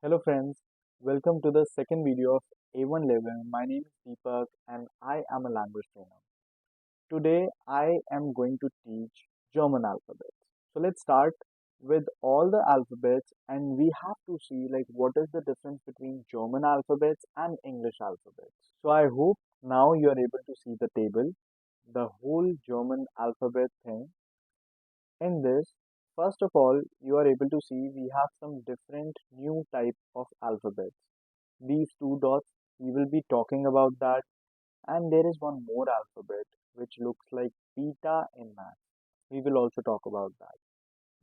Hello friends, welcome to the second video of A1 level. My name is Deepak and I am a language trainer. Today I am going to teach German alphabets. So let's start with all the alphabets and we have to see what is the difference between German alphabets and English alphabets. So I hope now you are able to see the table, the whole German alphabet thing. In this, first of all, you are able to see we have some different new type of alphabets. These two dots, we will be talking about that. And there is one more alphabet which looks like beta in math. We will also talk about that.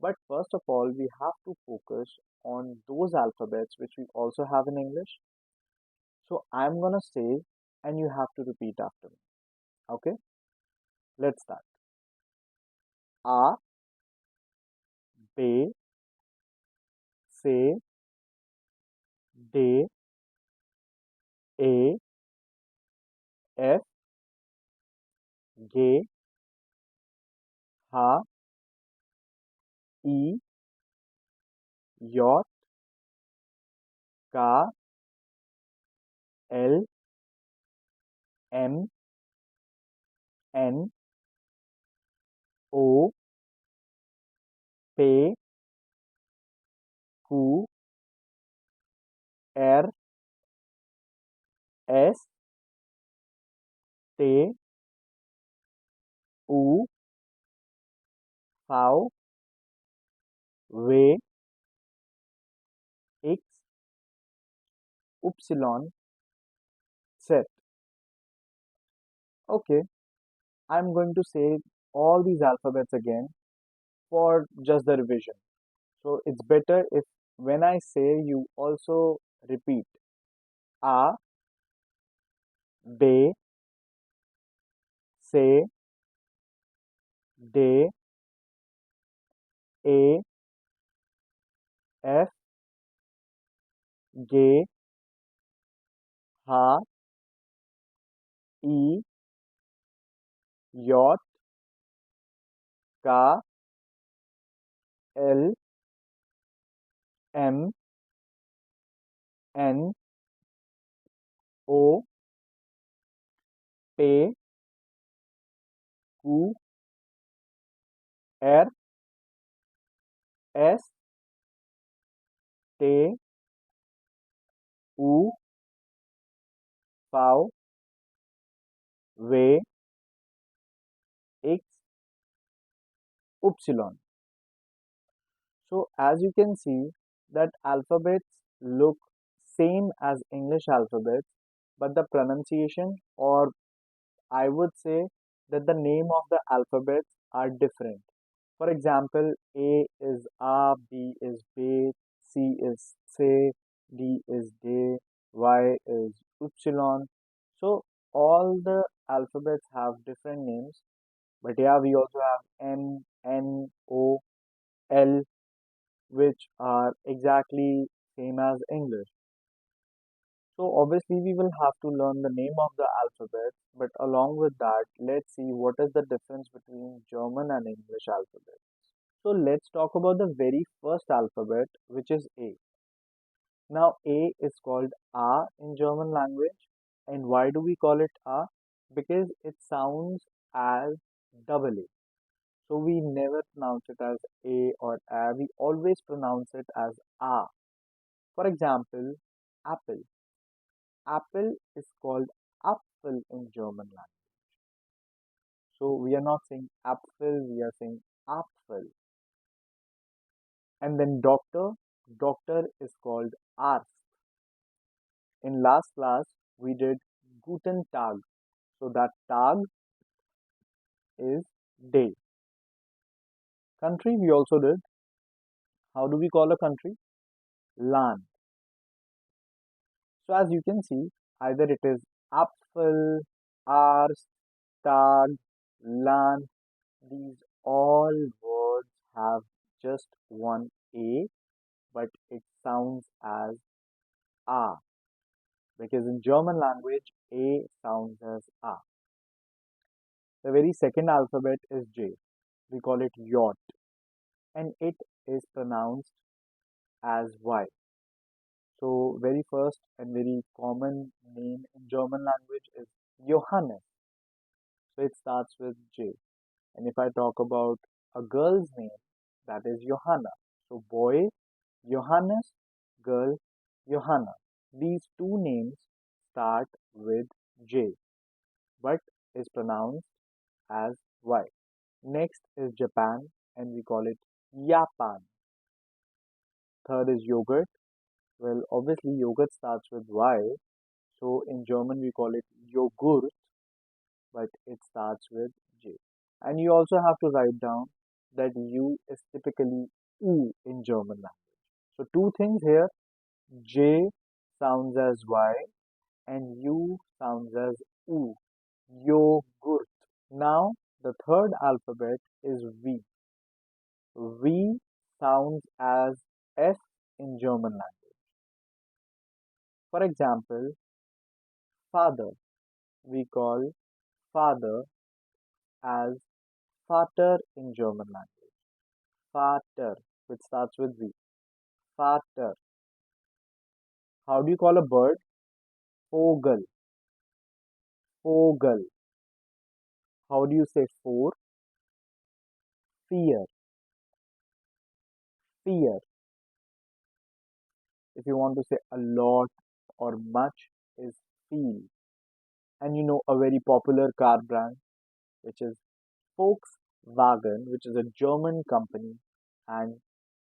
But first of all, we have to focus on those alphabets which we also have in English. So I'm gonna say and you have to repeat after me. Okay? Let's start. A, B, C, D, A, F, G, H, I, J, K, L, M, N, O, P, Q, R, S, T, U, V, W, X, Y, Z. Okay, I'm going to say all these alphabets again for just the revision. So it's better if when I say you also repeat A, B, C, D, A, F, G, H, I, J, K, L, M, N, O, P, Q, R, S, T, U, V, W, X, Y. So as you can see that alphabets look same as English alphabets, but the pronunciation, or I would say that the name of the alphabets are different. For example, A is A, B is B, C is C, D is D, Y is Y. So all the alphabets have different names, but yeah, we also have M, N, O, L, which are exactly same as English. So obviously we will have to learn the name of the alphabet, but along with that, let's see what is the difference between German and English alphabet. So let's talk about the very first alphabet, which is A. Now A is called A in German language. And why do we call it A? Because it sounds as double A. So we never pronounce it as A or A. We always pronounce it as A. For example, apple. Apple is called Apfel in German language. So we are not saying Apfel, we are saying Apfel. And then doctor, doctor is called Arzt. In last class, we did Guten Tag. So that Tag is day. Country we also did. How do we call a country? Land. So as you can see, either it is Apfel, Arzt, Tag, Land. These all words have just one A, but it sounds as A because in German language, A sounds as A. The very second alphabet is J. We call it yacht, and it is pronounced as Y. So very first and very common name in German language is Johannes. So it starts with J. And if I talk about a girl's name, that is Johanna. So boy Johannes, girl Johanna. These two names start with J but is pronounced as Y. Next is Japan and we call it Japan. Third is yogurt. Well, obviously yogurt starts with Y. So in German we call it yogurt, but it starts with J. And you also have to write down that U is typically U in German language. So two things here, J sounds as Y and U sounds as U. Yogurt. Now the third alphabet is V. V sounds as S in German language. For example, father. We call father as Vater in German language. Vater, which starts with V. Vater. How do you call a bird? Vogel. Vogel. How do you say four? Fear. Fear. If you want to say a lot or much is feel. And you know a very popular car brand which is Volkswagen, which is a German company, and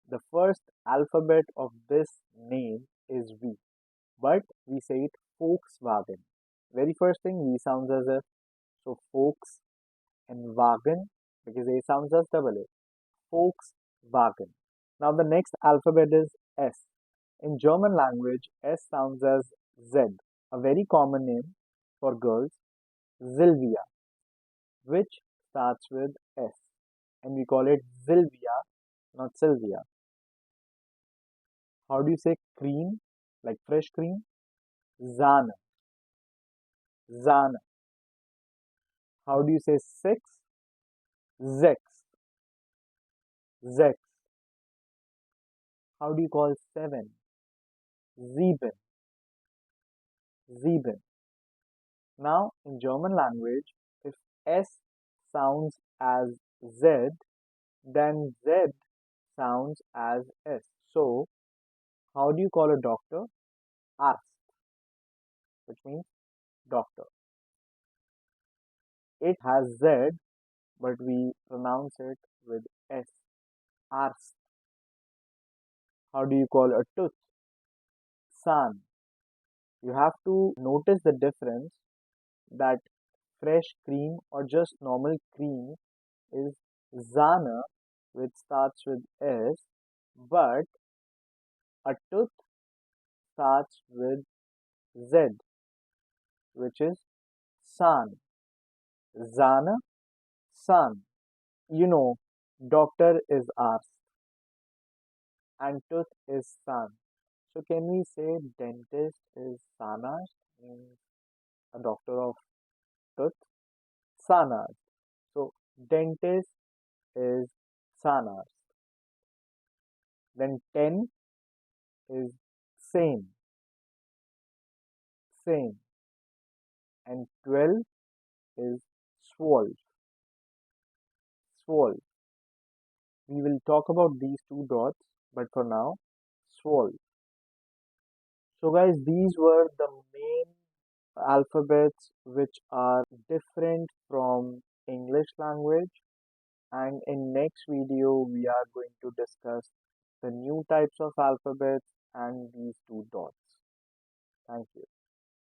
the first alphabet of this name is V, but we say it Volkswagen. Very first thing, V sounds as a so Volks and Wagen because A sounds as double A. Volkswagen. Now the next alphabet is S. In German language, S sounds as Z. A very common name for girls, Sylvia, which starts with S. And we call it Sylvia, not Sylvia. How do you say cream? Like fresh cream? Sahne. Sahne. How do you say six? Sechs. Sechs. How do you call seven? Sieben. Sieben. Now, in German language, if S sounds as Z, then Z sounds as S. So, how do you call a doctor? Arzt, which means doctor. It has Z, but we pronounce it with S. Arzt. How do you call a tooth? Zahn. You have to notice the difference that fresh cream or just normal cream is Zana, which starts with S, but a tooth starts with Z, which is San. Zana, San. You know, doctor is Ars and tooth is San. So can we say dentist is Sanas, means a doctor of tooth? Sanas. So dentist is Sanas. Then 10 is same, same. And 12 is swolf, swolf. We will talk about these two dots, but for now, swolf. So guys, these were the main alphabets which are different from English language. And in next video, we are going to discuss the new types of alphabets and these two dots. Thank you.